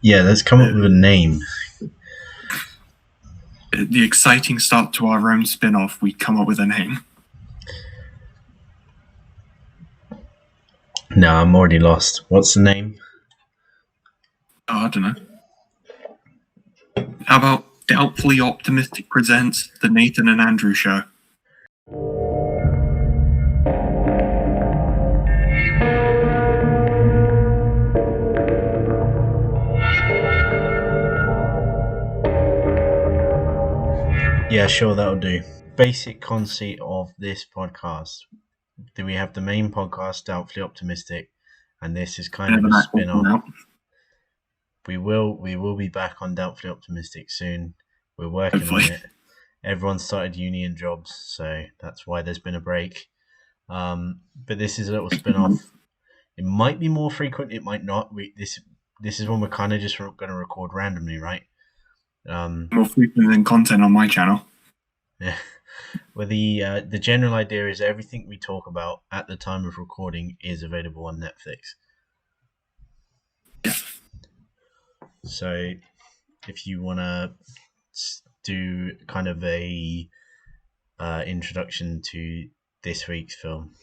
Yeah, let's come up with a name. The exciting start to our own spin-off. We come up with a name. No, I'm already lost. What's the name? Oh, I don't know. How about Doubtfully Optimistic presents The Nathan and Andrew Show? Yeah, sure, that'll do. Basic conceit of this podcast. Do we have the main podcast, Doubtfully Optimistic, and this is kind of a spin-off. We will be back on Doubtfully Optimistic soon. We're working on it. Everyone started uni and jobs, so that's why there's been a break. But this is a little spin-off. It might be more frequent, it might not. This is one we're kind of just going to record randomly, right? More frequent than content on my channel. Yeah. Well, the general idea is everything we talk about at the time of recording is available on Netflix. Yeah. So, if you want to do kind of a introduction to this week's film.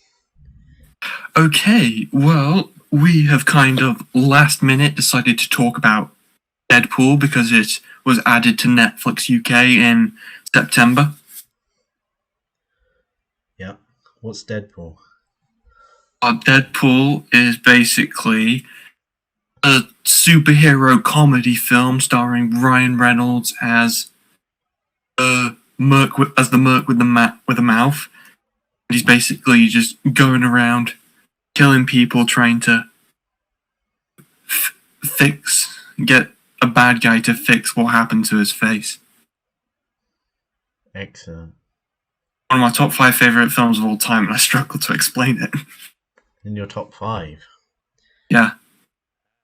Okay, well, we have kind of last minute decided to talk about Deadpool because it was added to Netflix UK in September. Yeah. What's Deadpool? Deadpool is basically a superhero comedy film starring Ryan Reynolds as the Merc with the mouth. He's basically just going around killing people, trying to get a bad guy to fix what happened to his face. Excellent. One of my top 5 favorite films of all time, and I struggle to explain it. In your top 5? Yeah.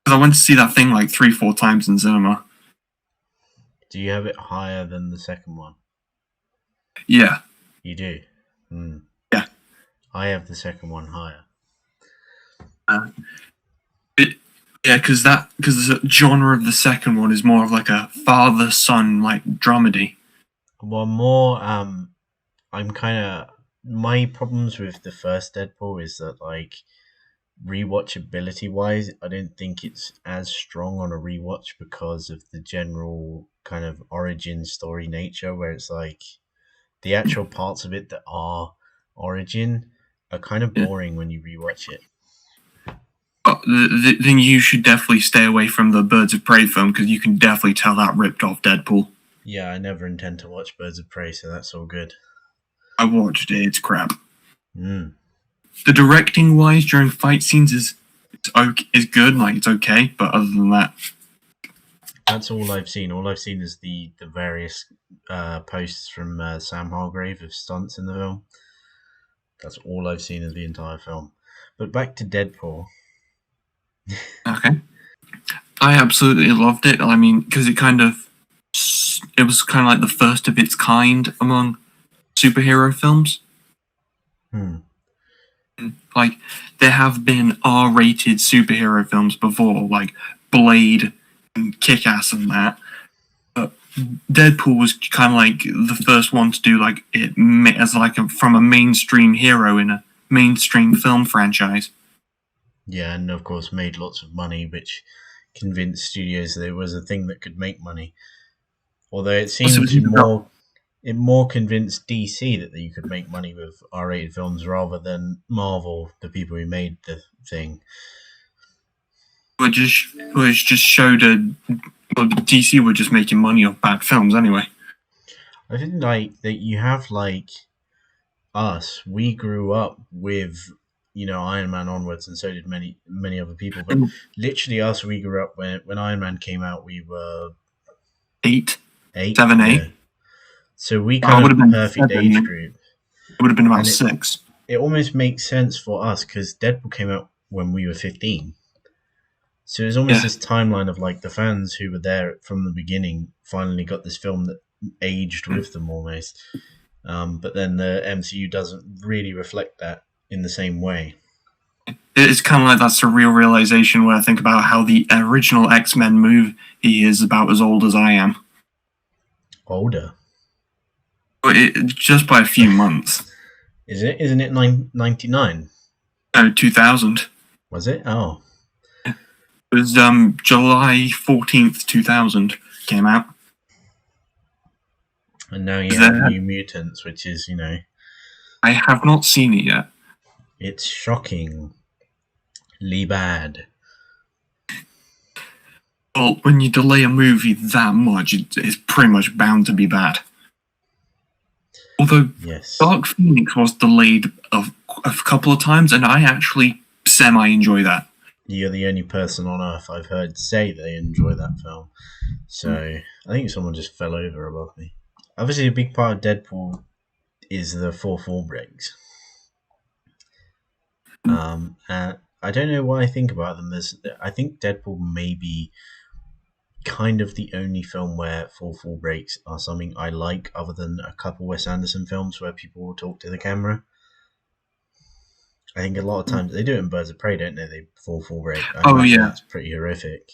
Because I went to see that thing like 3-4 times in cinema. Do you have it higher than the second one? Yeah. You do? Yeah. I have the second one higher. Because the genre of the second one is more of like a father-son like dramedy. Well, more I'm kind of, my problems with the first Deadpool is that, like, rewatchability wise, I don't think it's as strong on a rewatch because of the general kind of origin story nature, where it's like the actual parts of it that are origin are kind of boring when you rewatch it. Then you should definitely stay away from the Birds of Prey film because you can definitely tell that ripped off Deadpool. Yeah, I never intend to watch Birds of Prey, so that's all good. I watched it, it's crap. The directing wise during fight scenes is good, like it's okay, but other than that, that's all I've seen. All I've seen is the various posts from Sam Hargrave of stunts in the film. That's all I've seen of the entire film. But back to Deadpool. Okay. I absolutely loved it. I mean, because it was kind of like the first of its kind among superhero films. Like, there have been R-rated superhero films before, like Blade and Kick-Ass and that. But Deadpool was kind of like the first one to do like it as like from a mainstream hero in a mainstream film franchise. Yeah, and of course made lots of money, which convinced studios that it was a thing that could make money. Although it seemed more convinced DC that you could make money with R-rated films rather than Marvel, the people who made the thing. Which just showed DC were just making money off bad films anyway. I think like that you have like us. We grew up with, Iron Man onwards, and so did many other people. But literally us, we grew up when Iron Man came out. We were 8. Yeah. So we kind of the perfect age group. It would have been about 6. It almost makes sense for us because Deadpool came out when we were 15. So it was almost this timeline of like the fans who were there from the beginning finally got this film that aged with them almost. But then the MCU doesn't really reflect that in the same way. it's kind of like that surreal realization where I think about how the original X-Men movie is about as old as I am. Older? Just by a few months. Is it? Isn't it 99? No, 2000. Was it? Oh. It was July 14th, 2000 came out. And now you have New Mutants, which is, I have not seen it yet. It's shockingly bad. Well, when you delay a movie that much, it's pretty much bound to be bad. Although yes. Dark Phoenix was delayed a couple of times, and I actually semi-enjoy that. You're the only person on Earth I've heard say they enjoy that film. So I think someone just fell over above me. Obviously, a big part of Deadpool is the fourth wall breaks. And I don't know what I think about them. I think Deadpool may be kind of the only film where fourth wall breaks are something I like, other than a couple Wes Anderson films where people will talk to the camera. I think a lot of times they do it in Birds of Prey, don't they? They fourth wall break. It's pretty horrific.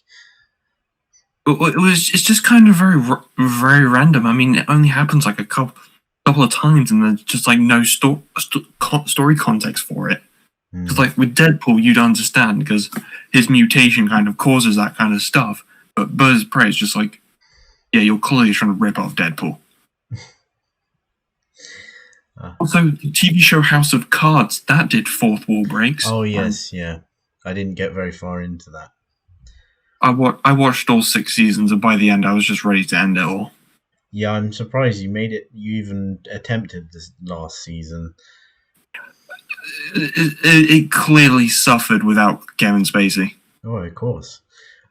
It's just kind of very, very random. I mean, it only happens like a couple of times, and there's just like no story context for it. Because like with Deadpool, you'd understand because his mutation kind of causes that kind of stuff. But Birds of Prey is just like, yeah, you're clearly trying to rip off Deadpool. Also, the TV show House of Cards, that did fourth wall breaks. Oh, yes, yeah. I didn't get very far into that. I watched all 6 seasons, and by the end, I was just ready to end it all. Yeah, I'm surprised you made it. You even attempted this last season. It clearly suffered without Kevin Spacey. Oh, of course.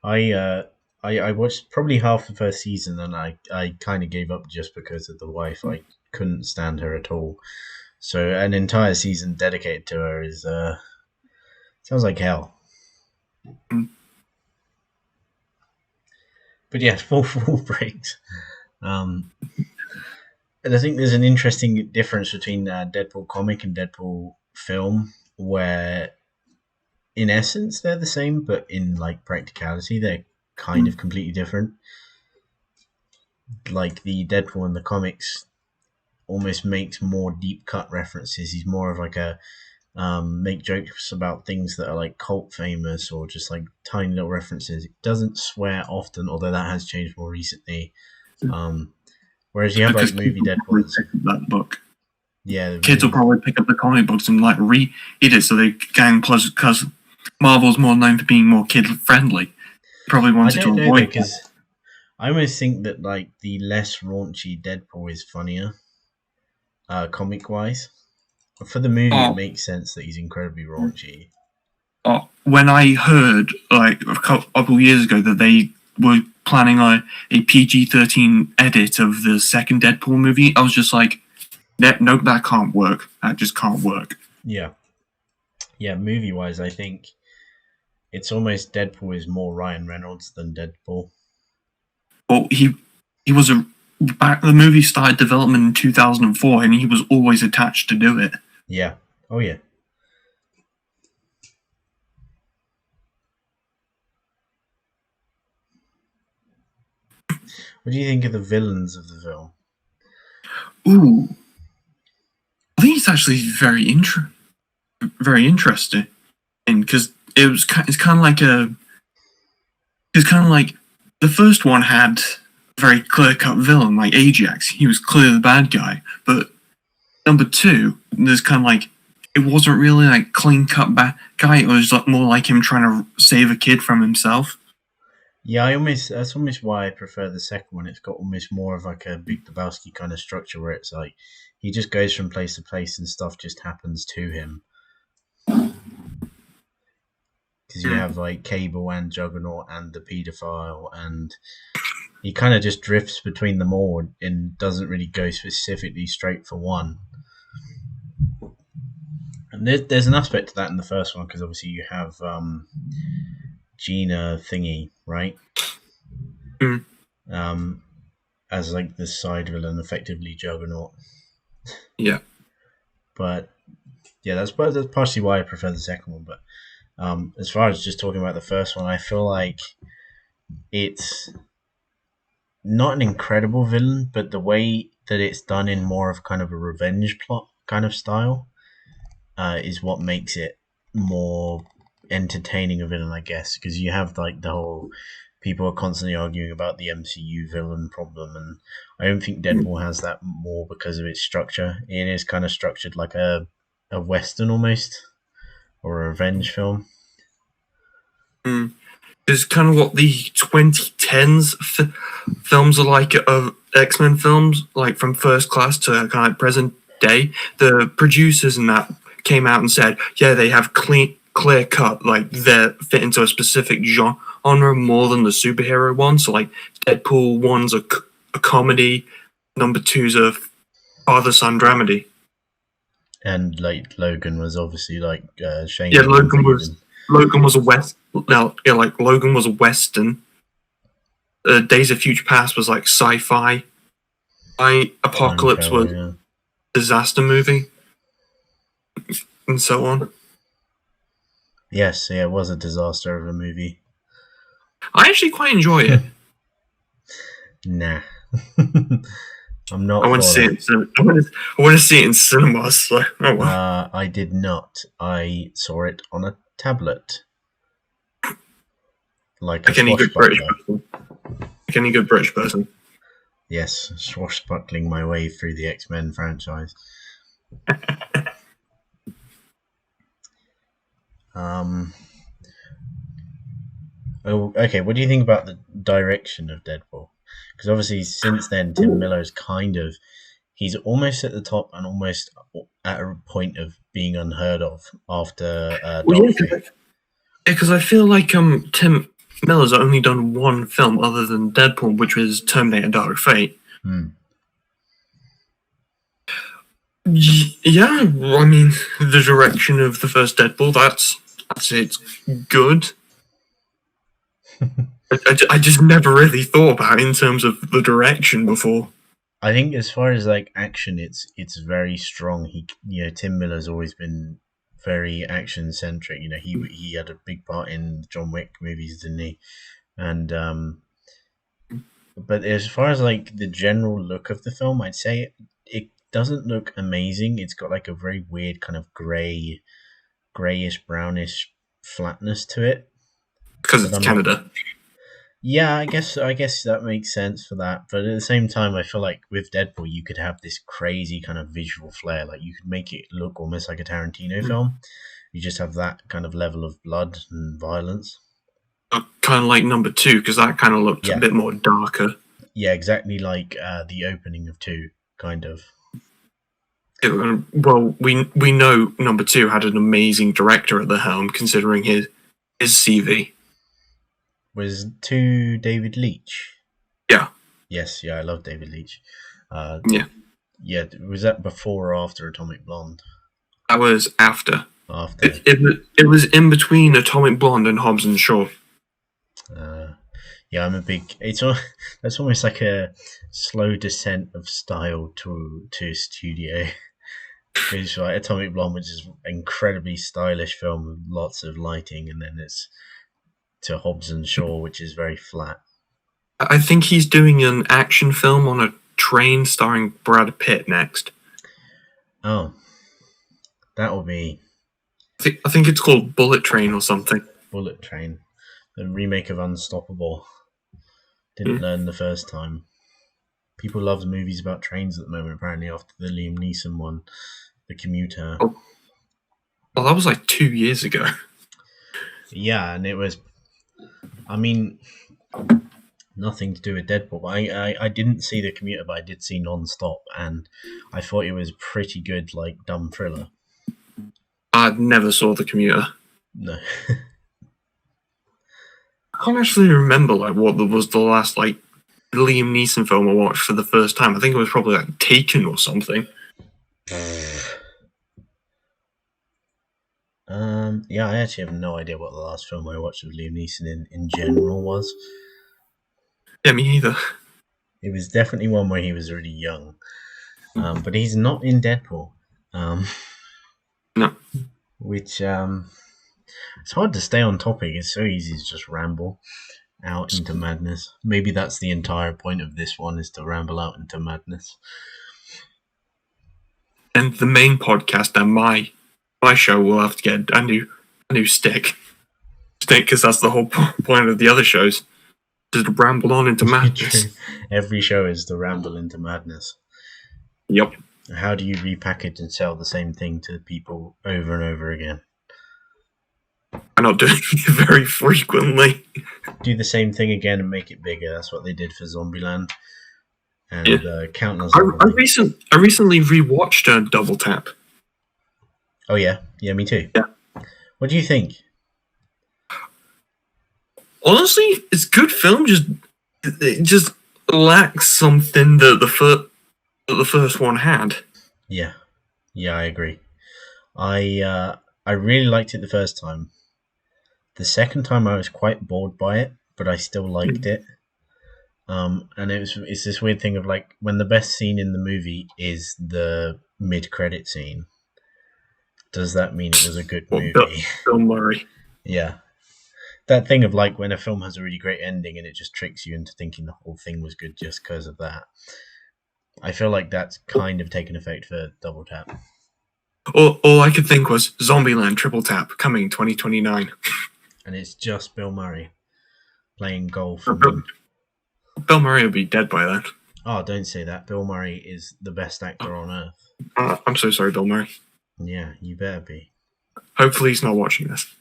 I watched probably half the first season, and I kind of gave up just because of the wife. I couldn't stand her at all. So an entire season dedicated to her is sounds like hell. But yeah, fourth wall breaks. And I think there's an interesting difference between Deadpool comic and Deadpool film, where in essence they're the same, but in like practicality they're kind of completely different. Like the Deadpool in the comics almost makes more deep cut references. He's more of like a make jokes about things that are like cult famous or just like tiny little references. It doesn't swear often, although that has changed more recently. Whereas you have like movie Deadpool. That book. Yeah, kids will probably pick up the comic books and like read it so they can. Plus, because Marvel's more known for being more kid friendly, probably wanted to avoid because I almost think that like the less raunchy Deadpool is funnier, comic wise. For the movie, it makes sense that he's incredibly raunchy. When I heard like a couple of years ago that they were planning a PG-13 edit of the second Deadpool movie, I was just like, no, that can't work. That just can't work. Yeah. Yeah, movie-wise, I think it's almost Deadpool is more Ryan Reynolds than Deadpool. Well, he was the movie started development in 2004, and he was always attached to do it. Yeah. Oh, yeah. What do you think of the villains of the film? Ooh, I think it's actually very interesting, because it's kind of like the first one had a very clear cut villain like Ajax. He was clearly the bad guy, but number 2, there's kind of like it wasn't really like clean cut bad guy. It was like more like him trying to save a kid from himself. Yeah, that's almost why I prefer the second one. It's got almost more of like a Big Lebowski kind of structure where it's like he just goes from place to place and stuff just happens to him. Because you have like Cable and Juggernaut and the paedophile, and he kind of just drifts between them all and doesn't really go specifically straight for one. And there's an aspect to that in the first one, because obviously you have Gina Thingy, right? As like the side villain, effectively Juggernaut. Yeah. But yeah, that's partially why I prefer the second one. But As far as just talking about the first one, I feel like it's not an incredible villain, but the way that it's done in more of kind of a revenge plot kind of style is what makes it more entertaining a villain, I guess, because you have like the whole people are constantly arguing about the MCU villain problem, and I don't think Deadpool has that more because of its structure. It is kind of structured like a western almost, or a revenge film. It's kind of what the 2010s films are like of X-Men films, like from First Class to kind of like present day. The producers and that came out and said, yeah, they have clear cut, like they fit into a specific genre more than the superhero one. So like Deadpool 1's a comedy, number 2's a father-son dramedy. And like Logan was obviously like Shane. Yeah, Logan was a west. Now, yeah, like Logan was a western. Days of Future Past was like sci-fi. Apocalypse was disaster movie, and so on. Yes, yeah, it was a disaster of a movie. I actually quite enjoy it. Nah. I'm not. I want to see it. I want to see it in cinemas. So, oh well. I did not. I saw it on a tablet. Like any good British person. Like any good British person. Yes, swashbuckling my way through the X-Men franchise. Oh, okay. What do you think about the direction of Deadpool? Because obviously, since then, Tim Miller's he's almost at the top and almost at a point of being unheard of after because I feel like Tim Miller's only done one film other than Deadpool, which was Terminator Dark Fate. Yeah, I mean, the direction of the first Deadpool, that's it's good. I just never really thought about it in terms of the direction before. I think as far as like action, it's very strong. Tim Miller's always been very action centric. He had a big part in John Wick movies, didn't he? And but as far as like the general look of the film, I'd say it doesn't look amazing. It's got like a very weird kind of grayish, brownish flatness to it. Because it's Canada. Yeah, I guess that makes sense for that. But at the same time, I feel like with Deadpool, you could have this crazy kind of visual flair. Like you could make it look almost like a Tarantino film. You just have that kind of level of blood and violence. Kind of like number 2, because that kind of looked a bit more darker. Yeah, exactly like the opening of 2, kind of. Well, we know number 2 had an amazing director at the helm, considering his CV. Was 2 David Leitch? Yeah. Yes, yeah, I love David Leitch. Yeah. Yeah, was that before or after Atomic Blonde? That was after. After. It was in between Atomic Blonde and Hobbs and Shaw. Yeah, I'm a big. That's almost like a slow descent of style to a studio. It's like Atomic Blonde, which is an incredibly stylish film with lots of lighting, and then it's to Hobbs and Shaw, which is very flat. I think he's doing an action film on a train starring Brad Pitt next. Oh, that will be. I think it's called Bullet Train or something. Bullet Train, the remake of Unstoppable. Didn't learn the first time. People love movies about trains at the moment, apparently, after the Liam Neeson one, The Commuter. Oh, well, that was like 2 years ago. Yeah, and it was. I mean, nothing to do with Deadpool. I didn't see The Commuter, but I did see Non-Stop, and I thought it was pretty good, like dumb thriller. I never saw The Commuter. No. I can't actually remember like what was the last like Liam Neeson film I watched for the first time. I think it was probably like Taken or something. Yeah, I actually have no idea what the last film I watched with Liam Neeson in general was. Yeah, me neither. It was definitely one where he was really young. But he's not in Deadpool. No. Which It's hard to stay on topic. It's so easy to just ramble out into madness. Maybe that's the entire point of this one, is to ramble out into madness. And the main podcast and my show will have to get a new stick, because that's the whole point of the other shows, just ramble on into madness. Every show is to ramble into madness. Yep. How do you repackage and sell the same thing to people over and over again? I'm not doing it very frequently. Do the same thing again and make it bigger. That's what they did for Zombieland. And countless. I recently rewatched Double Tap. Oh yeah, me too. Yeah. What do you think? Honestly, it's a good film. It just lacks something that the first one had. Yeah, I agree. I really liked it the first time. The second time I was quite bored by it, but I still liked it. And it's this weird thing of like, when the best scene in the movie is the mid-credit scene, does that mean it was a good movie? Bill Murray. Yeah. That thing of like, when a film has a really great ending and it just tricks you into thinking the whole thing was good just because of that. I feel like that's kind of taken effect for Double Tap. All I could think was Zombieland Triple Tap coming 2029. And it's just Bill Murray playing golf. Bill Murray will be dead by then. Oh, don't say that. Bill Murray is the best actor on earth. I'm so sorry, Bill Murray. Yeah, you better be. Hopefully he's not watching this.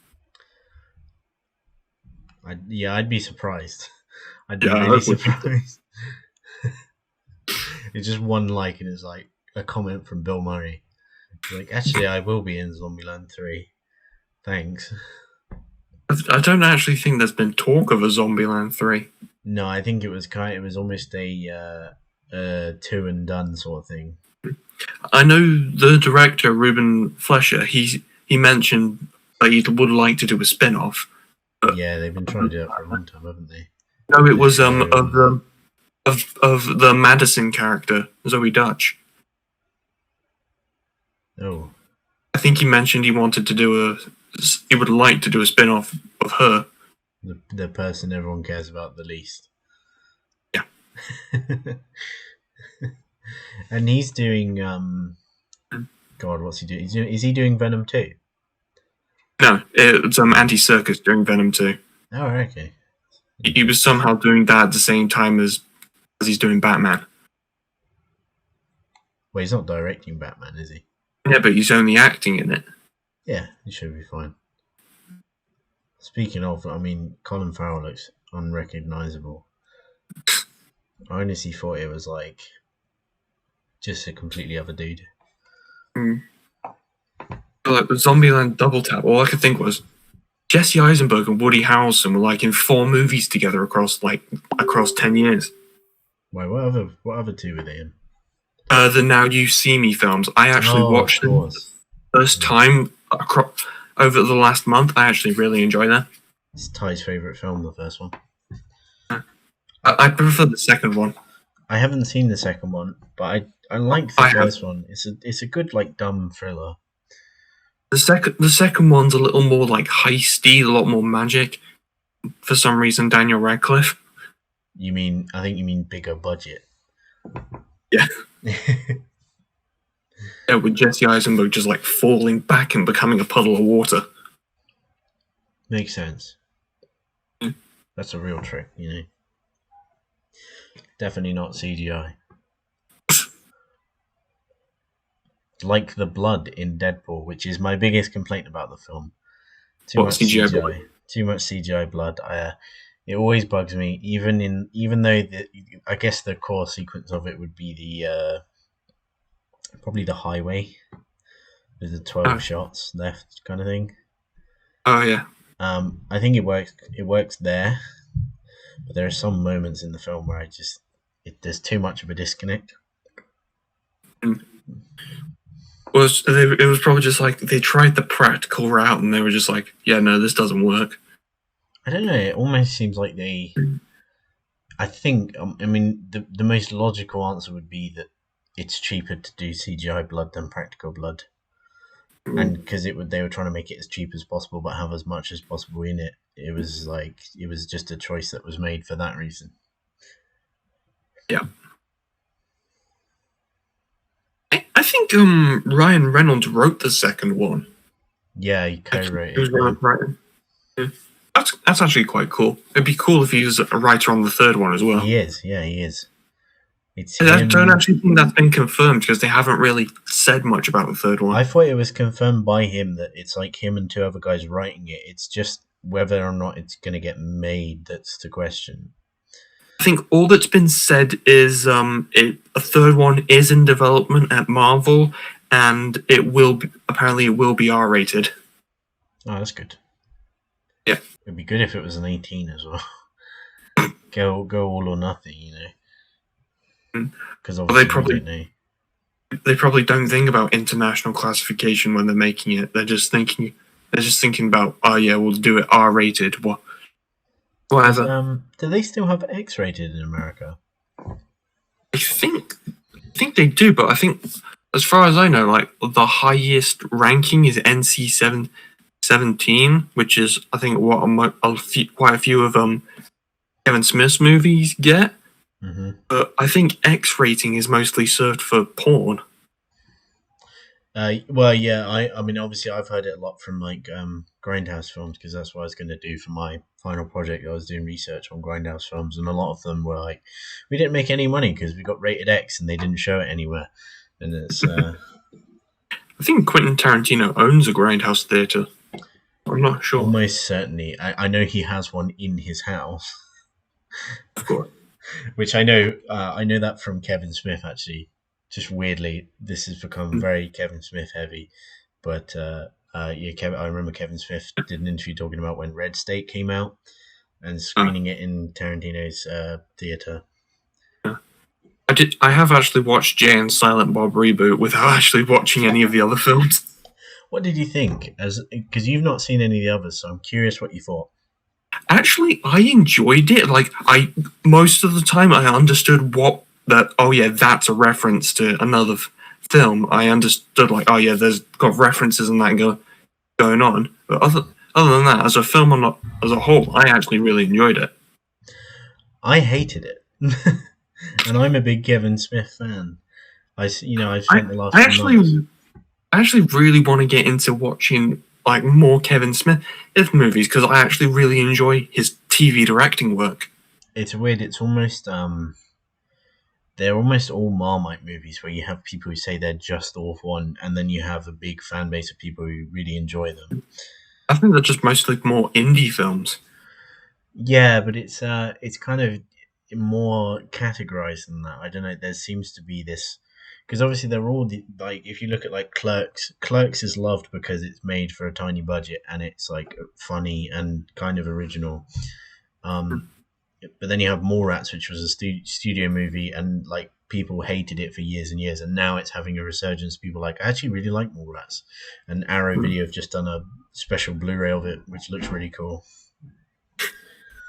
I'd be surprised. I'd be really surprised. It's just one like, and it's like a comment from Bill Murray. It's like, actually, I will be in Zombieland 3. Thanks. I don't actually think there's been talk of a Zombieland 3. No, I think it was almost a two and done sort of thing. I know the director Ruben Fleischer. He mentioned that he would like to do a spin-off. Yeah, they've been trying to do that for a long time, haven't they? No, it was of the Madison character, Zoe Dutch. Oh. I think he mentioned he would like to do a spin-off of her. The person everyone cares about the least. Yeah. And he's doing God, what's he doing? Is he doing Venom 2? No, it's Andy Serkis doing Venom 2. Oh, okay. He was somehow doing that at the same time as he's doing Batman. Well, he's not directing Batman, is he? Yeah, but he's only acting in it. Yeah, he should be fine. Speaking of, I mean, Colin Farrell looks unrecognizable. I honestly thought it was like just a completely other dude. Like with Zombieland Double Tap, all I could think was Jesse Eisenberg and Woody Harrelson were like in 4 movies together across 10 years. Wait, what other two were they in? The Now You See Me films. I actually watched them first time over the last month. I actually really enjoyed that. It's Ty's favourite film, the first one. I prefer the second one. I haven't seen the second one, but I like the first one. It's a good like dumb thriller. The second one's a little more like heisty, a lot more magic. For some reason, Daniel Radcliffe. I think you mean bigger budget. Yeah. Yeah, with Jesse Eisenberg just like falling back and becoming a puddle of water. Makes sense. That's a real trick, you know. Definitely not CGI. Like the blood in Deadpool, which is my biggest complaint about the film. Too much CGI blood. It always bugs me. Even though I guess the core sequence of it would be the probably the highway with the 12 shots left kind of thing. Oh yeah. I think it works. It works there, but there are some moments in the film where there's too much of a disconnect. Well, it was probably just like they tried the practical route and they were just like, yeah, no, this doesn't work. I don't know. It almost seems like I think. I mean, the most logical answer would be that it's cheaper to do CGI blood than practical blood. And because they were trying to make it as cheap as possible but have as much as possible in it, it was just a choice that was made for that reason. Yeah. I think Ryan Reynolds wrote the second one. Yeah, he co-wrote He was it. writing. Yeah. That's actually quite cool. It'd be cool if he was a writer on the third one as well. He is, yeah, he is. I don't actually think that's been confirmed because they haven't really said much about the third one. I thought it was confirmed by him that it's like him and two other guys writing it. It's just whether or not it's going to get made that's the question. I think all that's been said is a third one is in development at Marvel, and apparently it will be R-rated. Oh, that's good. Yeah, it'd be good if it was an 18 as well. go all or nothing, you know. Because obviously they probably don't think about international classification when they're making it. They're just thinking about, oh yeah, we'll do it R-rated. Whatever. Do they still have X-rated in America? I think they do, but I think, as far as I know, like the highest ranking is NC-17, which is I think what quite a few of Kevin Smith's movies get. Mm-hmm. But I think X rating is mostly served for porn. Well, yeah. I mean, obviously, I've heard it a lot from like Grindhouse films because that's what I was going to do for my final project. I was doing research on Grindhouse films, and a lot of them were like, "We didn't make any money because we got rated X, and they didn't show it anywhere." And it's. I think Quentin Tarantino owns a Grindhouse theater. I'm not sure. Almost certainly, I know he has one in his house. Of course. Which I know that from Kevin Smith, actually. Just weirdly, this has become very Kevin Smith heavy. But yeah, I remember Kevin Smith did an interview talking about when Red State came out and screening it in Tarantino's theater. Yeah. I have actually watched Jay and Silent Bob Reboot without actually watching any of the other films. What did you think? Because you've not seen any of the others, so I'm curious what you thought. Actually, I enjoyed it. Like, most of the time I understood that's a reference to another film. I understood, like, oh yeah, there's got references and that going on. But other than that, as a film as a whole, I actually really enjoyed it. I hated it. And I'm a big Kevin Smith fan. I spent the last months. I actually really want to get into watching like more Kevin Smith movies because I actually really enjoy his TV directing work. It's weird. It's almost they're almost all Marmite movies where you have people who say they're just awful, and then you have a big fan base of people who really enjoy them. I think they're just mostly more indie films. Yeah, but it's kind of more categorized than that. I don't know. There seems to be this. Because obviously they're all like, if you look at like Clerks is loved because it's made for a tiny budget and it's like funny and kind of original. But then you have Mallrats, which was a studio movie, and like people hated it for years and years, and now it's having a resurgence. People like, I actually really like Mallrats, and Arrow Video have just done a special Blu-ray of it, which looks really cool.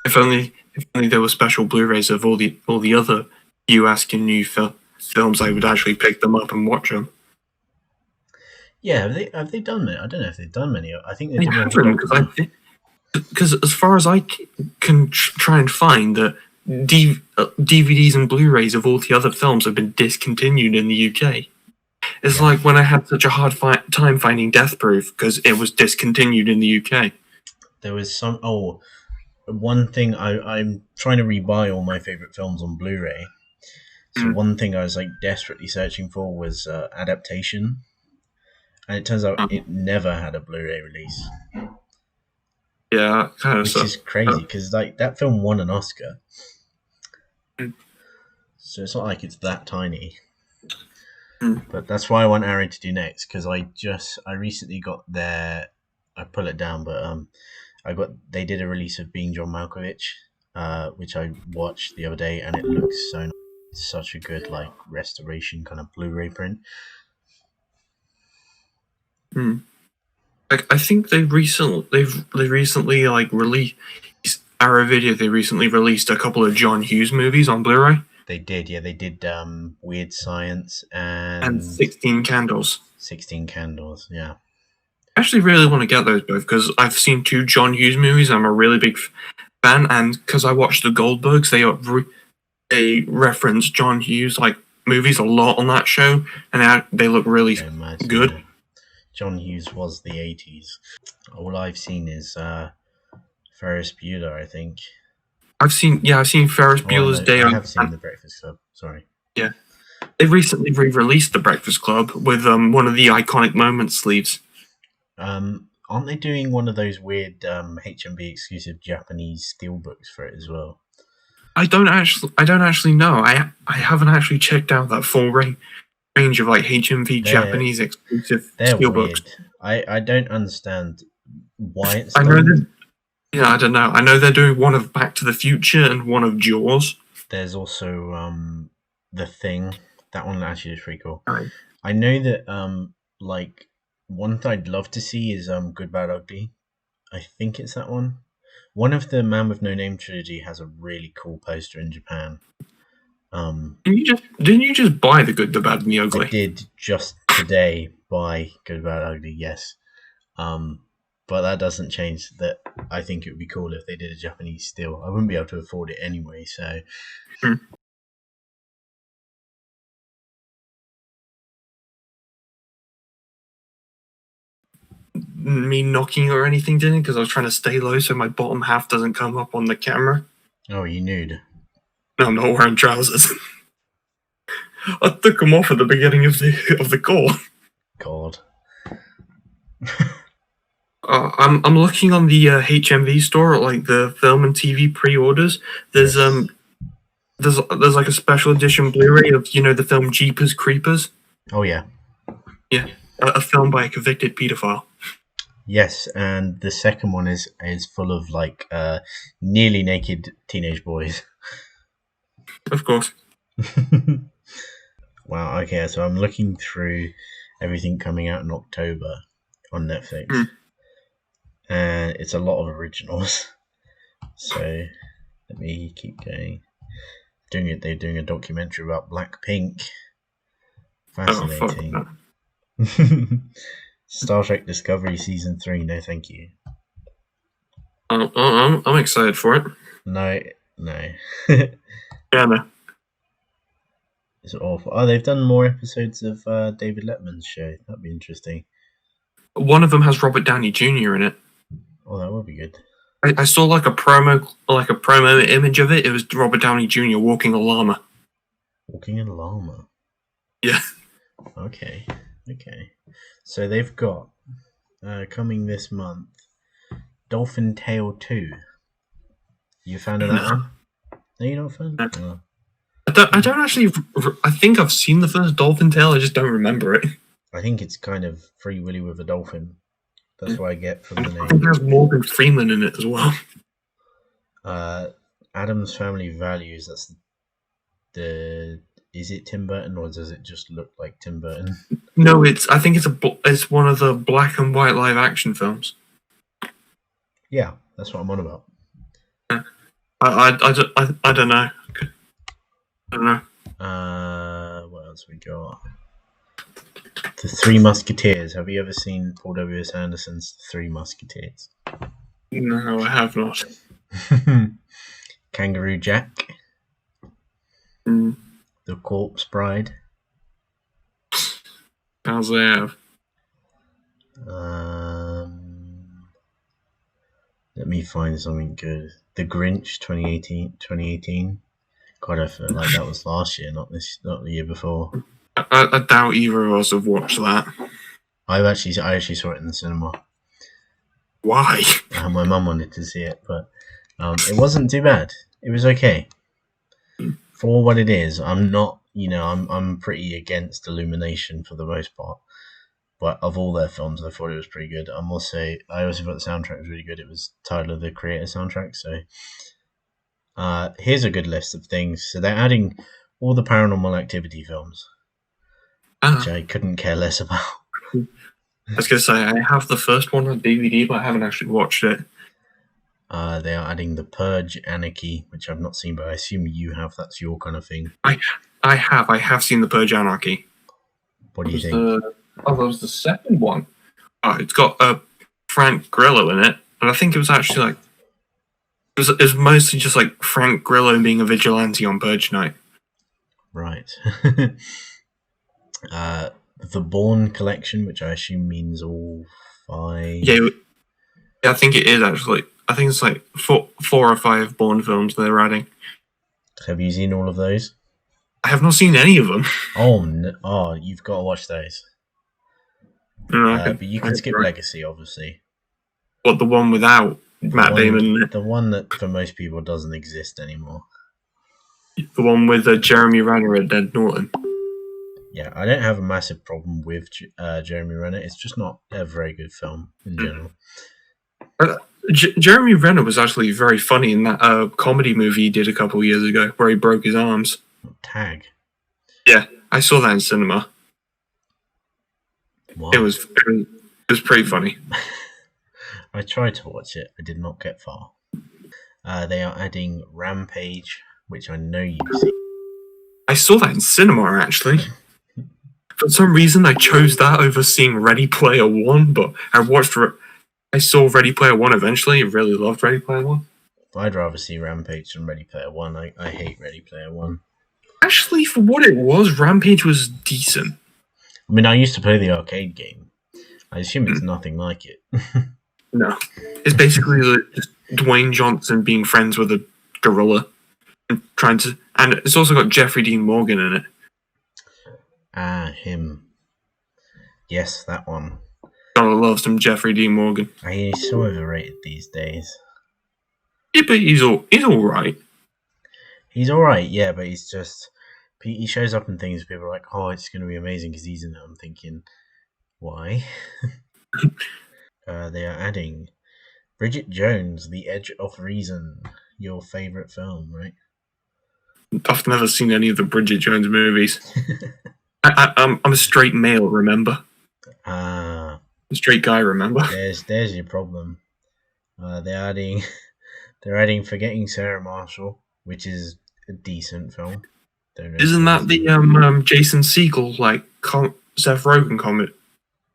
If only there were special Blu-rays of all the other US and new films, I would actually pick them up and watch them. Yeah, have they done it? I don't know if they've done many. I think they haven't, because as far as I can try and find, that DVDs and Blu-rays of all the other films have been discontinued in the UK. It's like when I had such a hard time finding Death Proof because it was discontinued in the UK. There was one thing I'm trying to rebuy all my favorite films on Blu-ray. So one thing I was like desperately searching for was Adaptation, and it turns out it never had a Blu-ray release. Yeah, kind of. Which is crazy because like that film won an Oscar, so it's not like it's that tiny. But that's why I want Arrow to do next, because I recently got their, I pull it down, but they did a release of Being John Malkovich, which I watched the other day, and it looks so nice. It's such a good like restoration kind of Blu-ray print. Like I think they recently like released Arrow Video. They recently released a couple of John Hughes movies on Blu-ray. They did, yeah. They did Weird Science and 16 Candles. 16 Candles, yeah. I actually really want to get those both because I've seen 2 John Hughes movies. I'm a really big fan, and because I watched the Goldbergs, they reference John Hughes like movies a lot on that show, and they look really good. Yeah. John Hughes was the 80s. All I've seen is Ferris Bueller, I think. I've seen Ferris Bueller's Day Off. I have seen The Breakfast Club. Sorry. Yeah, they recently re-released The Breakfast Club with one of the iconic moments sleeves. Aren't they doing one of those weird HMV exclusive Japanese steelbooks for it as well? I don't actually know. I haven't actually checked out that full range of like HMV Japanese exclusive steelbooks. I don't understand why it's. I don't know. I know they're doing one of Back to the Future and one of Jaws. There's also The Thing. That one actually is pretty cool. Right. I know that like one that I'd love to see is Good Bad Ugly. I think it's that one. One of the Man with No Name trilogy has a really cool poster in Japan. Didn't you just buy the Good, the Bad, and the Ugly? I did just today buy Good Bad Ugly, yes. But that doesn't change that I think it would be cool if they did a Japanese still. I wouldn't be able to afford it anyway, so. Me knocking or anything, didn't it? Because I was trying to stay low so my bottom half doesn't come up on the camera. Oh, you nude? No, I'm not wearing trousers. I took them off at the beginning of the call. God. I'm looking on the HMV store at like the film and TV pre-orders. There's like a special edition Blu-ray of the film Jeepers Creepers. Oh yeah. Yeah, a film by a convicted pedophile. Yes, and the second one is full of like nearly naked teenage boys. Of course. Wow. Okay, so I'm looking through everything coming out in October on Netflix, and it's a lot of originals. So let me keep going. They're doing a documentary about Blackpink. Fascinating. Oh, Star Trek Discovery Season 3, no thank you. I'm excited for it. No. Yeah, no. It's awful. Oh, they've done more episodes of David Letterman's show. That'd be interesting. One of them has Robert Downey Jr. in it. Oh, that would be good. I saw like a promo image of it. It was Robert Downey Jr. walking a llama. Walking a llama? Yeah. Okay. So they've got, coming this month, Dolphin Tale 2. You a fan of that one? No, you're not a fan? No. I don't actually... I think I've seen the first Dolphin Tale, I just don't remember it. I think it's kind of Free Willy with a dolphin. That's what I get from the name. I think there's Morgan Freeman in it as well. Addams Family Values, that's the... Is it Tim Burton or does it just look like Tim Burton? No, I think it's one of the black and white live action films. Yeah, that's what I'm on about. I don't know. I don't know. What else we got? The Three Musketeers. Have you ever seen Paul W.S. Anderson's The Three Musketeers? No, I have not. Kangaroo Jack. The Corpse Bride. How's they have? Let me find something good. The Grinch 2018. God, I feel like that was last year, not the year before. I doubt either of us have watched that. I actually saw it in the cinema. Why? My mum wanted to see it, but it wasn't too bad. It was okay. For what it is, I'm not, I'm pretty against Illumination for the most part. But of all their films, I thought it was pretty good. I also thought the soundtrack was really good. It was Tyler, the Creator soundtrack. So here's a good list of things. So they're adding all the Paranormal Activity films, which I couldn't care less about. I was going to say, I have the first one on DVD, but I haven't actually watched it. They are adding The Purge Anarchy, which I've not seen, but I assume you have. That's your kind of thing. I have seen The Purge Anarchy. What do you think? That was the second one. It's got Frank Grillo in it, and I think it was actually like it was mostly just like Frank Grillo being a vigilante on Purge Night. Right. The Bourne collection, which I assume means all 5. Yeah, I think it is actually. I think it's like 4 or 5 Bourne films they're adding. Have you seen all of those? I have not seen any of them. Oh, you've got to watch those. But you can skip Legacy, obviously. What, the one without Matt Damon? The one that for most people doesn't exist anymore. The one with Jeremy Renner and Ed Norton. Yeah, I don't have a massive problem with Jeremy Renner. It's just not a very good film in general. Jeremy Renner was actually very funny in that comedy movie he did a couple of years ago where he broke his arms. Tag. Yeah, I saw that in cinema. Wow. It was pretty funny. I tried to watch it. I did not get far. They are adding Rampage, which I know you've seen. I saw that in cinema, actually. For some reason, I chose that over seeing Ready Player One, but I saw Ready Player One eventually. I really loved Ready Player One. I'd rather see Rampage than Ready Player One. I hate Ready Player One. Actually, for what it was, Rampage was decent. I mean, I used to play the arcade game. I assume it's nothing like it. No. It's basically just Dwayne Johnson being friends with a gorilla and and it's also got Jeffrey Dean Morgan in it. Him. Yes, that one. Gotta love some Jeffrey Dean Morgan. He's so overrated these days. Yeah, but he's alright. He's alright, yeah, but he's just... He shows up in things people are like, oh, it's going to be amazing because he's in it. I'm thinking, why? They are adding Bridget Jones, The Edge of Reason, your favourite film, right? I've never seen any of the Bridget Jones movies. I'm a straight male, remember? A straight guy, remember? There's your problem. They're adding Forgetting Sarah Marshall, which is a decent film. Isn't that the Jason Segel Seth Rogen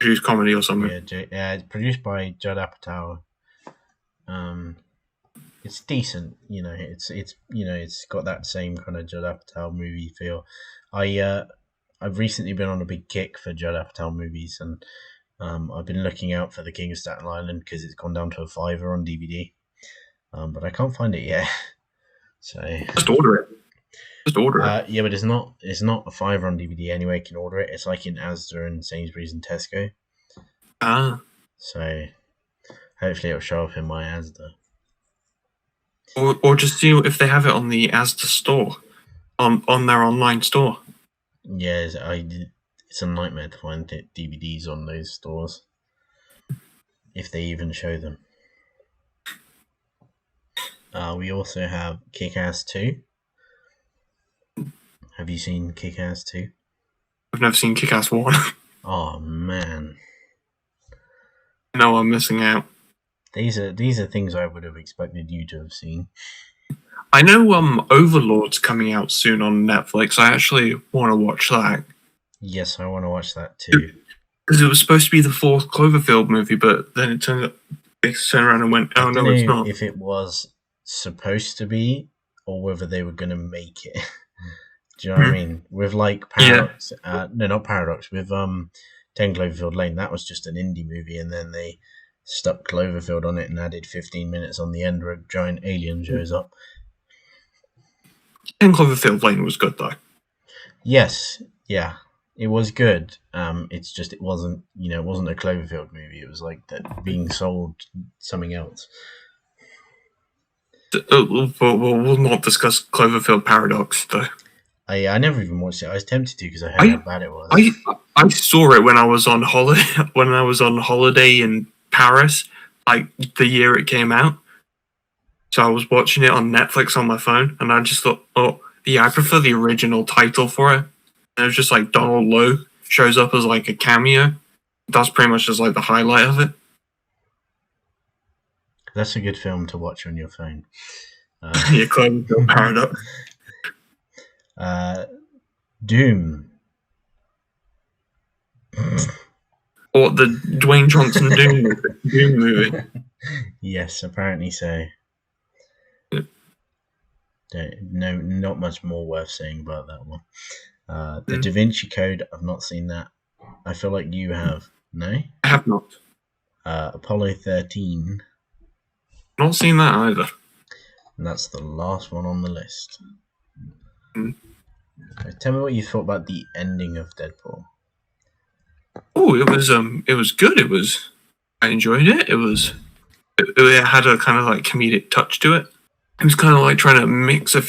produced comedy or something? Yeah, it's produced by Judd Apatow. It's decent, it's got that same kind of Judd Apatow movie feel. I've recently been on a big kick for Judd Apatow movies, and I've been looking out for The King of Staten Island because it's gone down to a $5 on DVD, but I can't find it yet. So just order it. Yeah, but it's not a $5 on DVD anyway. You can order it. It's like in Asda and Sainsbury's and Tesco. So hopefully it'll show up in my Asda. Or just see if they have it on the Asda store, on their online store. Yeah, it's a nightmare to find DVDs on those stores, if they even show them. We also have Kick-Ass 2. Have you seen Kick-Ass 2? I've never seen Kick-Ass 1. Oh, man. No, I'm missing out. These are things I would have expected you to have seen. I know Overlord's coming out soon on Netflix. I actually want to watch that. Yes, I want to watch that too. Because it was supposed to be the 4th Cloverfield movie, but then they turned around and went, oh, no, it's not. If it was supposed to be, or whether they were going to make it. Do you know what I mean? With like Paradox, no, not Paradox. With 10 Cloverfield Lane, that was just an indie movie, and then they stuck Cloverfield on it and added 15 minutes on the end where a giant alien shows up. 10 Cloverfield Lane was good though. Yes, yeah, it was good. It's just it wasn't a Cloverfield movie. It was like that being sold something else. We'll not discuss Cloverfield Paradox though. I never even watched it. I was tempted to because I heard how bad it was. I saw it when I was on holiday in Paris, like the year it came out. So I was watching it on Netflix on my phone, and I just thought, oh, yeah, I prefer the original title for it. And it was just like Donald Logue shows up as like a cameo. That's pretty much just like the highlight of it. That's a good film to watch on your phone. Yeah, Cloverfield Paradox. Doom. Or the Dwayne Johnson Doom movie. Yes, apparently so. No, not much more worth saying about that one. The Da Vinci Code, I've not seen that. I feel like you have. No? I have not. Apollo 13. Not seen that either. And that's the last one on the list. Mm. Okay, tell me what you thought about the ending of Deadpool. Oh, it was good. I enjoyed it. It had a kind of like comedic touch to it. It was kind of like trying to mix a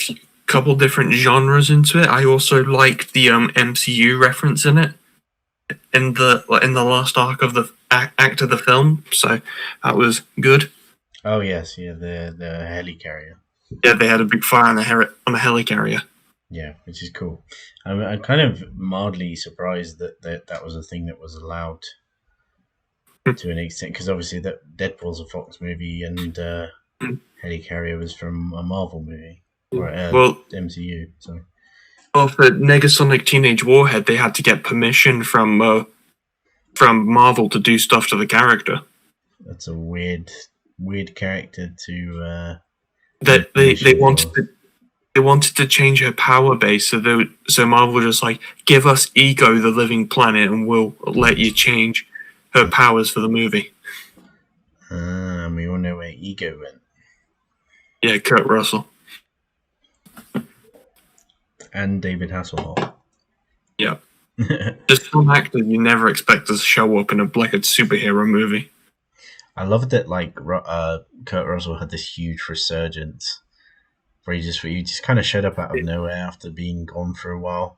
couple different genres into it. I also liked the MCU reference in it, in the last arc of the act of the film. So that was good. Oh yes, yeah, the helicarrier. Yeah, they had a big fire on the helicarrier. Yeah, which is cool. I'm kind of mildly surprised that was a thing that was allowed to an extent, because obviously that Deadpool's a Fox movie and helicarrier was from a Marvel movie or MCU. Sorry. Well, for Negasonic Teenage Warhead, they had to get permission from Marvel to do stuff to the character. That's a weird character to. That they wanted to change her power base, so Marvel was just like, give us Ego, the living planet, and we'll let you change her powers for the movie. And we all know where Ego went. Yeah, Kurt Russell. And David Hasselhoff. Yeah. Just some actor you never expect to show up in a superhero movie. I love that Kurt Russell had this huge resurgence where he just kind of showed up out of nowhere after being gone for a while.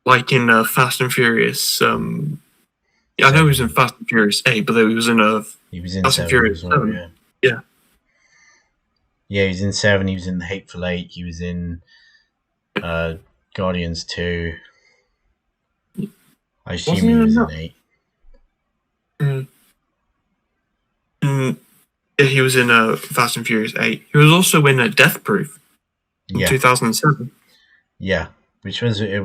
Like in Fast and Furious. I know he was in Fast and Furious 8, but he was in Fast and Furious 7. Yeah. Yeah, he was in 7, he was in The Hateful Eight, he was in Guardians 2. I assume he was in 8. Yeah, he was in Fast and Furious 8. He was also in Death Proof in 2007. Yeah, which was a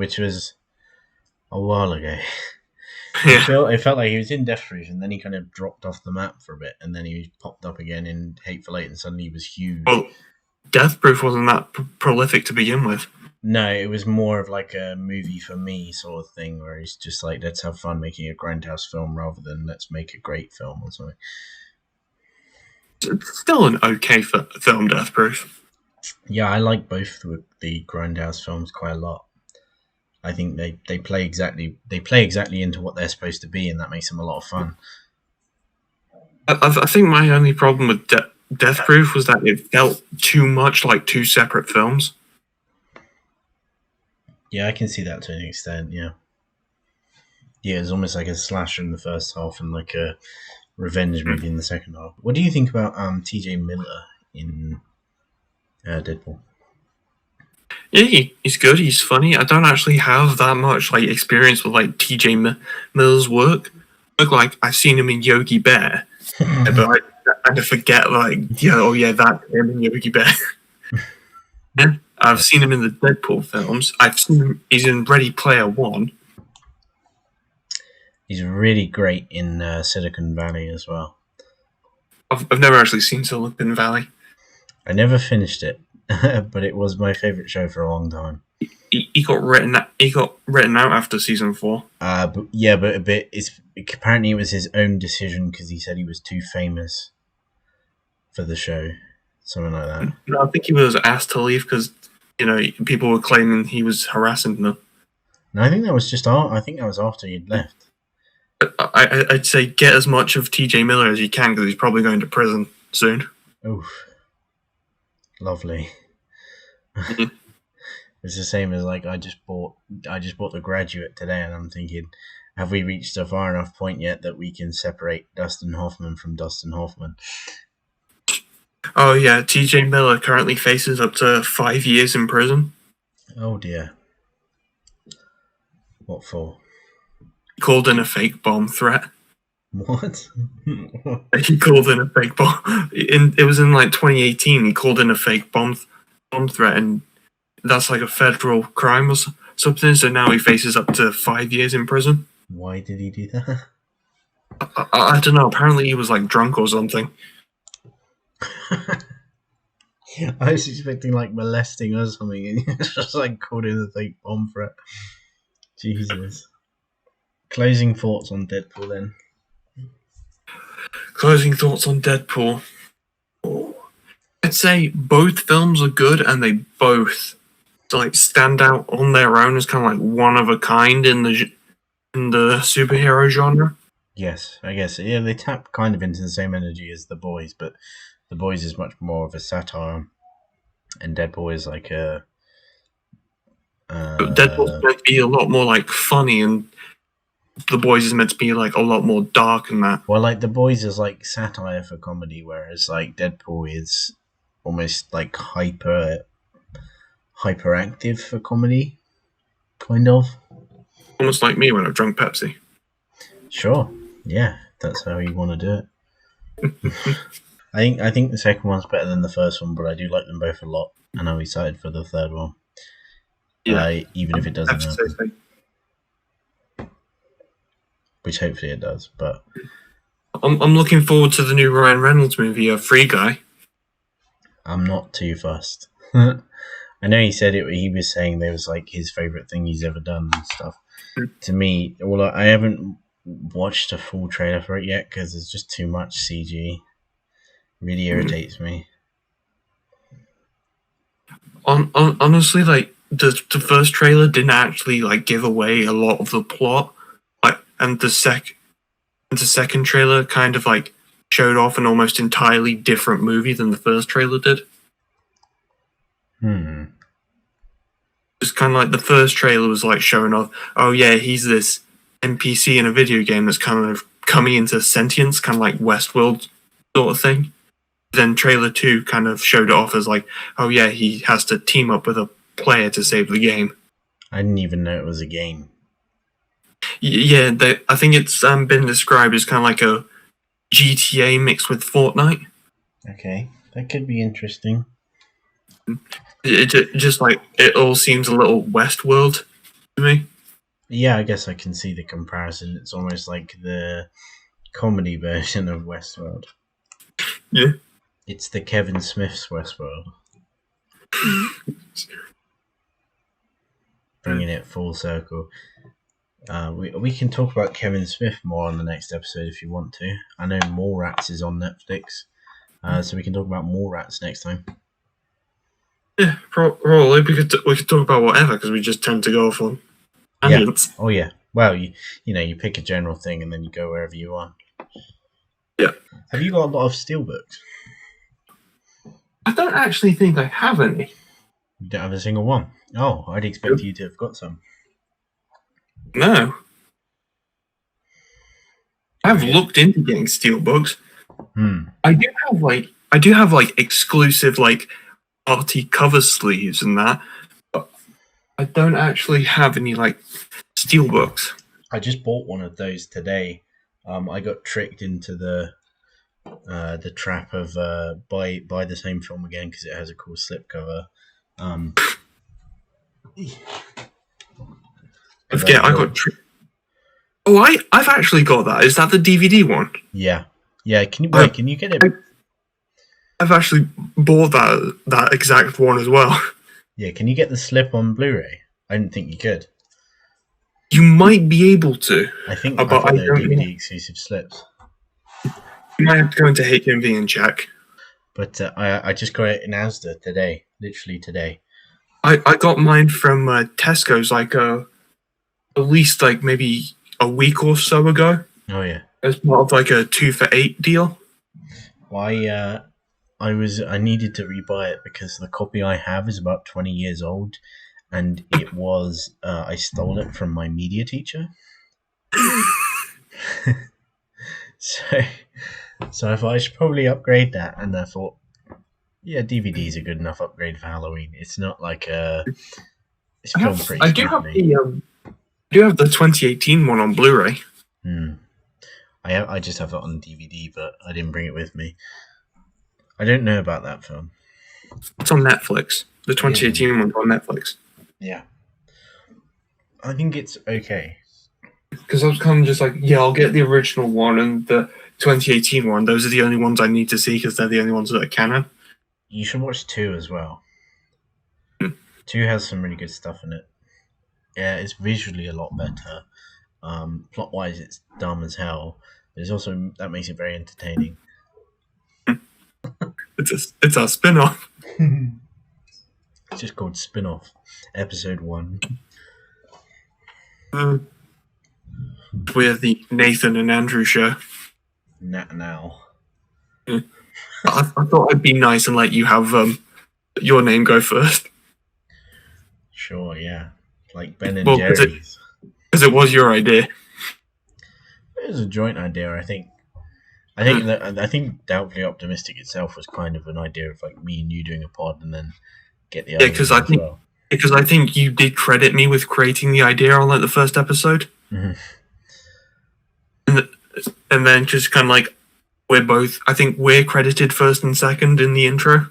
while ago. It felt like he was in Death Proof and then he kind of dropped off the map for a bit and then he popped up again in Hateful Eight and suddenly he was huge. Well, Death Proof wasn't that prolific to begin with. No, it was more of like a movie for me sort of thing where he's just like, let's have fun making a grindhouse film rather than let's make a great film or something. It's still an okay film, Death Proof. Yeah, I like both the grindhouse films quite a lot. I think they play exactly into what they're supposed to be, and that makes them a lot of fun. I think my only problem with Death Proof was that it felt too much like two separate films. Yeah, I can see that to an extent. Yeah, it's almost like a slasher in the first half and like a revenge movie in the second half. What do you think about T.J. Miller in Deadpool? Yeah, he's good. He's funny. I don't actually have that much experience with T.J. Miller's work. Like I've seen him in Yogi Bear, but I forget that's him in Yogi Bear. Yeah, I've seen him in the Deadpool films. I've seen him. He's in Ready Player One. He's really great in Silicon Valley as well. I've never actually seen Silicon Valley. I never finished it, but it was my favorite show for a long time. He got written out after season 4. But apparently it was his own decision because he said he was too famous for the show, something like that. No, I think he was asked to leave because people were claiming he was harassing them. No, I think that was after he'd left. I'd say get as much of T.J. Miller as you can because he's probably going to prison soon. Oof. Lovely. Mm-hmm. It's the same as I just bought The Graduate today and I'm thinking, have we reached a far enough point yet that we can separate Dustin Hoffman from Dustin Hoffman? Oh yeah, T.J. Miller currently faces up to 5 years in prison. Oh dear. What for? He called in a fake bomb threat. What? He called in a fake bomb. It was in 2018. He called in a fake bomb threat, and that's a federal crime or something. So now he faces up to 5 years in prison. Why did he do that? I don't know. Apparently, he was like drunk or something. I was expecting like molesting or something, and it's just like called in a fake bomb for it. Jesus. Closing thoughts on Deadpool then. Closing thoughts on Deadpool. I'd say both films are good, and they both like stand out on their own as kind of like one of a kind in the superhero genre. Yes, I guess. Yeah, they tap kind of into the same energy as The Boys, but The Boys is much more of a satire, and Deadpool is like a. Deadpool's meant to be a lot more like funny, and The Boys is meant to be like a lot more dark and that. Well, like The Boys is like satire for comedy, whereas like Deadpool is almost like hyperactive for comedy, kind of. Almost like me when I've drunk Pepsi. Sure, yeah, that's how you want to do it. I think the second one's better than the first one, but I do like them both a lot, and I'm excited for the third one. Yeah, even if it doesn't happen, which hopefully it does. But I'm looking forward to the new Ryan Reynolds movie, Free Guy. I'm not too fussed. I know he said it. He was saying there was like his favorite thing he's ever done and stuff. To me, well, I haven't watched a full trailer for it yet because there's just too much CG. Really irritates me. Honestly, like the first trailer didn't actually like give away a lot of the plot, like, and the second trailer kind of like showed off an almost entirely different movie than the first trailer did. It's kind of like the first trailer was like showing off, oh yeah, he's this NPC in a video game that's kind of coming into sentience, kind of like Westworld sort of thing. Then trailer 2 kind of showed it off as like, oh yeah, he has to team up with a player to save the game. I didn't even know it was a game. Yeah, I think it's been described as kind of like a GTA mixed with Fortnite. Okay, that could be interesting. It just like it all seems a little Westworld to me. Yeah, I guess I can see the comparison. It's almost like the comedy version of Westworld. Yeah. It's the Kevin Smith's Westworld. Bringing it full circle. We can talk about Kevin Smith more on the next episode if you want to. I know Mallrats is on Netflix, so we can talk about Mallrats next time. Yeah, probably we could talk about whatever because we just tend to go off on tangents. Yeah. Oh yeah. Well, you know you pick a general thing and then you go wherever you want. Yeah. Have you got a lot of steelbooks? I don't actually think I have any. You don't have a single one? Oh, I'd expect you to have got some. No. I've looked into getting steelbooks. I do have like exclusive like arty cover sleeves and that, but I don't actually have any like steelbooks. I just bought one of those today. I got tricked into the trap of buy the same film again because it has a cool slipcover. I got tricked. Oh, I've actually got that. Is that the DVD one? Yeah. Can you get it? I've actually bought that exact one as well. Yeah, can you get the slip on Blu-ray? I didn't think you could. You might be able to. I thought they were DVD exclusive slips. You might have to go into HMV and check. But I just got it in Asda today, literally today. I got mine from Tesco's like at least like maybe a week or so ago. Oh yeah, as part of like a 2 for $8 deal. Why? I needed to rebuy it because the copy I have is about 20 years old, and it was I stole it from my media teacher. So I thought I should probably upgrade that, and I thought, yeah, DVD is a good enough upgrade for Halloween. It's not like it's filmed pretty. I do have the 2018 one on Blu-ray. I just have it on DVD, but I didn't bring it with me. I don't know about that film. It's on Netflix. The 2018 one's on Netflix. Yeah. I think it's okay. Because I was kind of just like, yeah, I'll get the original one and the 2018 one. Those are the only ones I need to see because they're the only ones that are canon. You should watch 2 as well. 2 has some really good stuff in it. Yeah, it's visually a lot better. Plot wise, it's dumb as hell. But it's also that makes it very entertaining. It's a spin-off. It's just called Spinoff, Episode 1. We're the Nathan and Andrew show. Now. I thought I'd be nice and let you have your name go first. Sure, yeah. Like Ben and Jerry's. Because it was your idea. It was a joint idea, I think. I think Doubtfully Optimistic itself was kind of an idea of like me and you doing a pod and then get the idea because I think you did credit me with creating the idea on like the first episode. Mm-hmm. And then just kind of like I think we're credited first and second in the intro.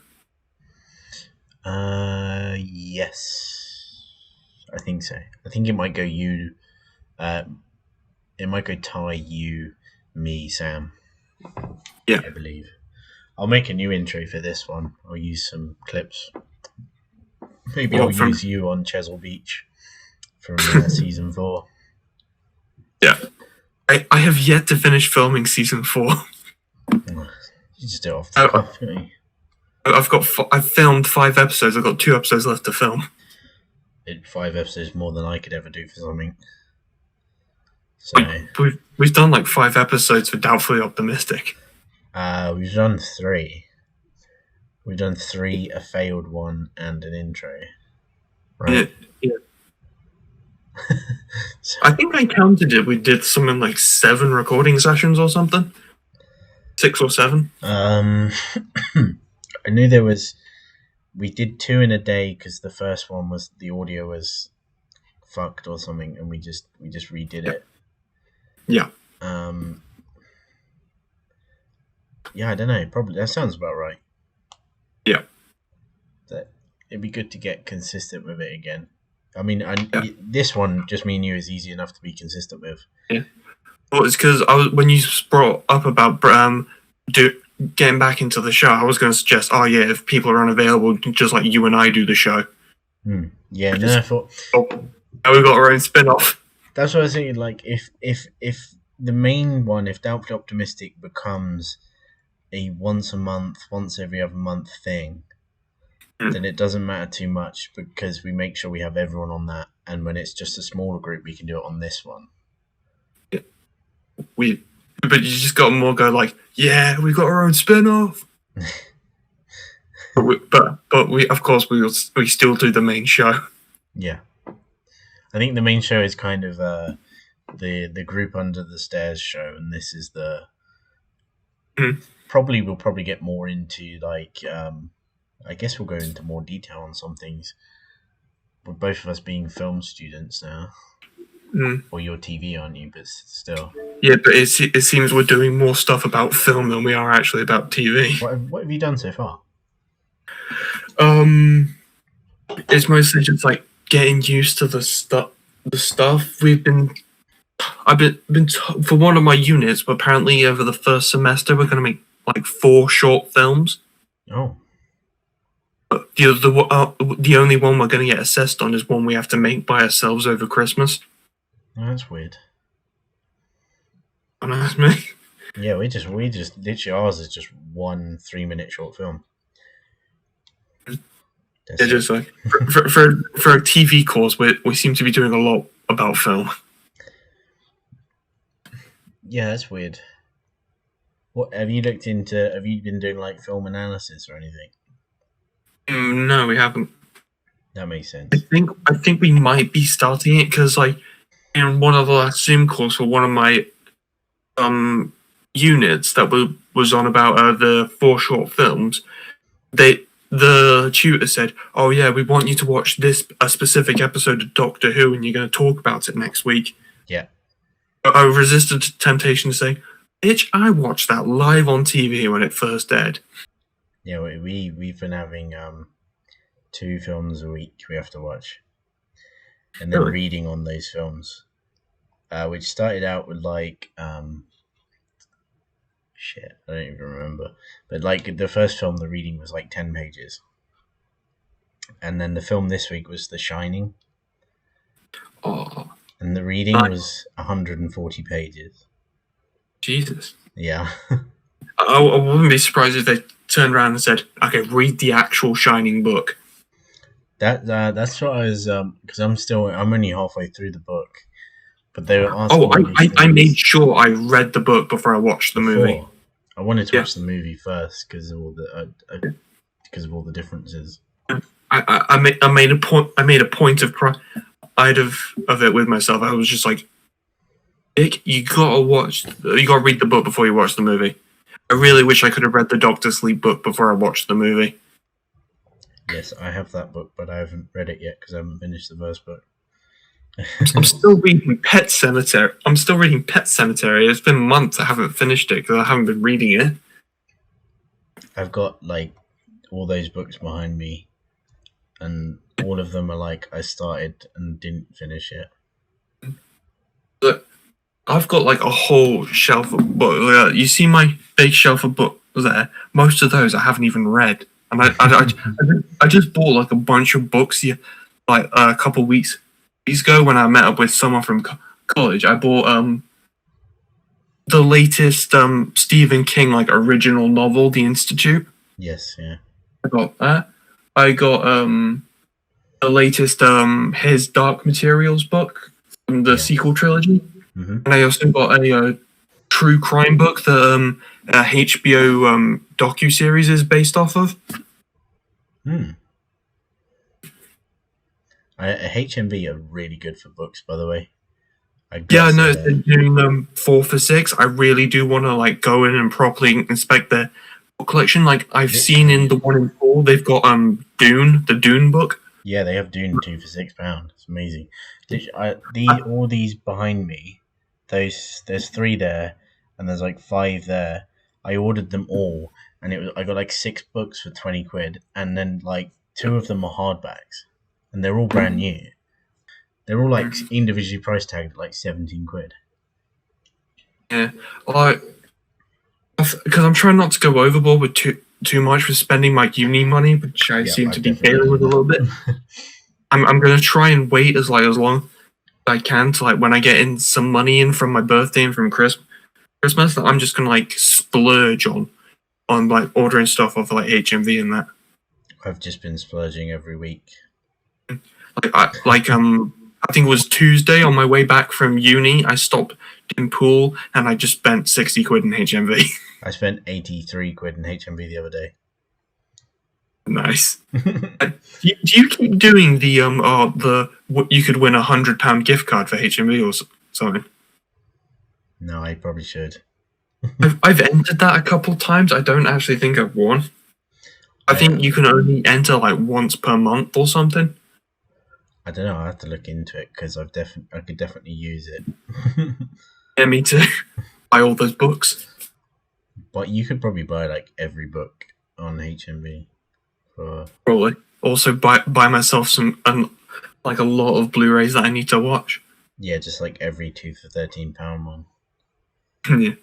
Yes. I think so. I think it might go you. It might go Ty, you, me, Sam. Yeah. I believe. I'll make a new intro for this one. I'll use some clips. Maybe I'll use you on Chesil Beach from season 4. Yeah. I have yet to finish filming season 4. You just do it off the cuff, don't you? I've filmed 5 episodes. I've got 2 episodes left to film. 5 episodes more than I could ever do for something. So we've done like 5 episodes for Doubtfully Optimistic. We've done 3. We've done 3, a failed one, and an intro. Right? Yeah. So, I think I counted it. We did something like 7 recording sessions or something. 6 or 7. I knew there was. We did 2 in a day because the first one was the audio was fucked or something, and we just redid it. Yeah. Yeah, I don't know. Probably that sounds about right. Yeah. It'd be good to get consistent with it again. I mean, this one, just me and you, is easy enough to be consistent with. Yeah. Well, it's because when you brought up about getting back into the show, I was going to suggest, if people are unavailable, just like you and I do the show. Yeah, I thought. We've got our own spin-off. That's what I was thinking. Like, if the main one, if Doubtfully Optimistic becomes a once a month, once every other month thing, then it doesn't matter too much because we make sure we have everyone on that. And when it's just a smaller group, we can do it on this one. Yeah. But you just got more go like, yeah, we got our own spin-off. but we of course we still do the main show. Yeah, I think the main show is kind of the group under the stairs show, and this is the we'll probably get more into like I guess we'll go into more detail on some things. With both of us being film students now. Or you're TV, aren't you? But still. Yeah, but it seems we're doing more stuff about film than we are actually about TV. What have you done so far? It's mostly just like getting used to the stuff. I've been for one of my units. But apparently, over the first semester, we're going to make like 4 short films. Oh. The only one we're going to get assessed on is one we have to make by ourselves over Christmas. Oh, that's weird. And that's me. Yeah, we just literally ours is just 1 3-minute short film. It's just like for a TV course, we seem to be doing a lot about film. Yeah, that's weird. What have you looked into? Have you been doing like film analysis or anything? No, we haven't. That makes sense. I think we might be starting it because like in one of the last Zoom calls for one of my units that was on about the 4 short films, the tutor said, "Oh yeah, we want you to watch a specific episode of Doctor Who, and you're going to talk about it next week." Yeah. I resisted the temptation to say, "Bitch, I watched that live on TV when it first aired." Yeah, we've been having 2 films a week we have to watch, and then reading on those films. which started out with like shit, I don't even remember. But like the first film, the reading was like 10 pages, and then the film this week was The Shining, Oh, and the reading nice. was 140 pages. Jesus. Yeah. I wouldn't be surprised if they turned around and said, "Okay, read the actual Shining book." That's what I was because I'm only halfway through the book, but they were Oh, asking all these I made things sure I read the book before I watched the movie. before. I wanted to Yeah, watch the movie first because of all the because of all the differences. I made a point. I made a point of pride of it with myself. I was just like, Vic, you gotta read the book before you watch the movie. I really wish I could have read the Doctor Sleep book before I watched the movie. Yes, I have that book, but I haven't read it yet because I haven't finished the first book. I'm still reading Pet Cemetery. I'm still reading Pet Cemetery. It's been months I haven't finished it because I haven't been reading it. I've got like all those books behind me, and all of them are like I started and didn't finish it. But I've got like a whole shelf of books. You see my big shelf of books there? Most of those I haven't even read. And I just bought like a bunch of books here, like a couple weeks ago when I met up with someone from college. I bought the latest Stephen King like original novel, The Institute. Yes, yeah. I got that. I got the latest his Dark Materials book from the Yes. sequel trilogy, Mm-hmm. and I also got a true crime book that HBO docu series is based off of. HMV are really good for books, by the way. I Yeah, gotta I say noticed they're that. doing them 4 for 6. I really do want to like go in and properly inspect their book collection. Like I've seen in the 1 in 4, they've got Dune, the Dune book. Yeah, they have Dune 2 for £6. It's amazing. I, All these behind me, there's three there, and there's like five there. I ordered them all, and I got like 6 books for 20 quid, and then like two of them are hardbacks, and they're all brand new. They're all like individually price tagged at like 17 quid. yeah, like because I'm trying not to go overboard with too much with spending my uni money, which I seem to I've be definitely failing done with a little bit. I'm gonna try and wait as long as I can to like when I get in some money in from my birthday and from Christmas. I'm just gonna like splurge on like ordering stuff off like HMV and that. I've just been splurging every week. I think it was Tuesday on my way back from uni. I stopped in pool and I just spent 60 quid in HMV. I spent 83 quid in HMV the other day. Nice. Do you keep doing the what you could win £100 gift card for HMV or something? No, I probably should. I've entered that a couple times. I don't actually think I've won. I think you can only enter like once per month or something. I don't know. I have to look into it because I could definitely use it. Yeah, me too. Buy all those books. But you could probably buy like every book on HMV for. Probably. Also buy myself some like a lot of Blu-rays that I need to watch. Yeah, just like every 2 for £13 one. Yeah.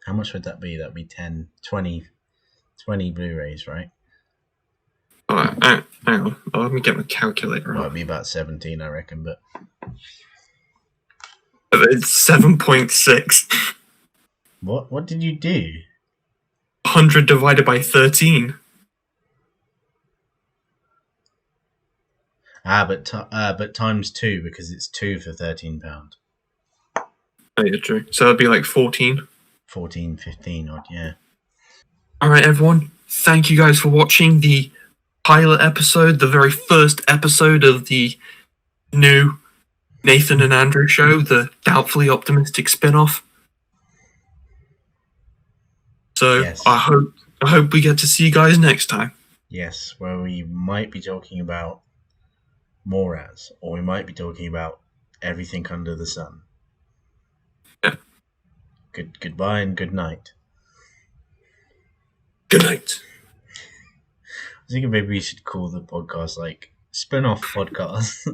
How much would that be? That'd be 10, 20 Blu-rays, right? Hang on. Let me get my calculator Well, out. it'd be about 17, I reckon. But It's 7.6. what did you do? 100 divided by 13. But times 2 because it's 2 for £13. Oh, yeah, true. So that'd be like 14. 14, 15 odd, yeah. Alright, everyone. Thank you guys for watching the pilot episode, the very first episode of the new Nathan and Andrew show, the Doubtfully Optimistic spin-off. So Yes. I hope we get to see you guys next time. Yes, where we might be talking about Moraz, or we might be talking about everything under the sun. Yeah. Goodbye and good night. Good night. I was thinking maybe we should call the podcast like spin-off podcast.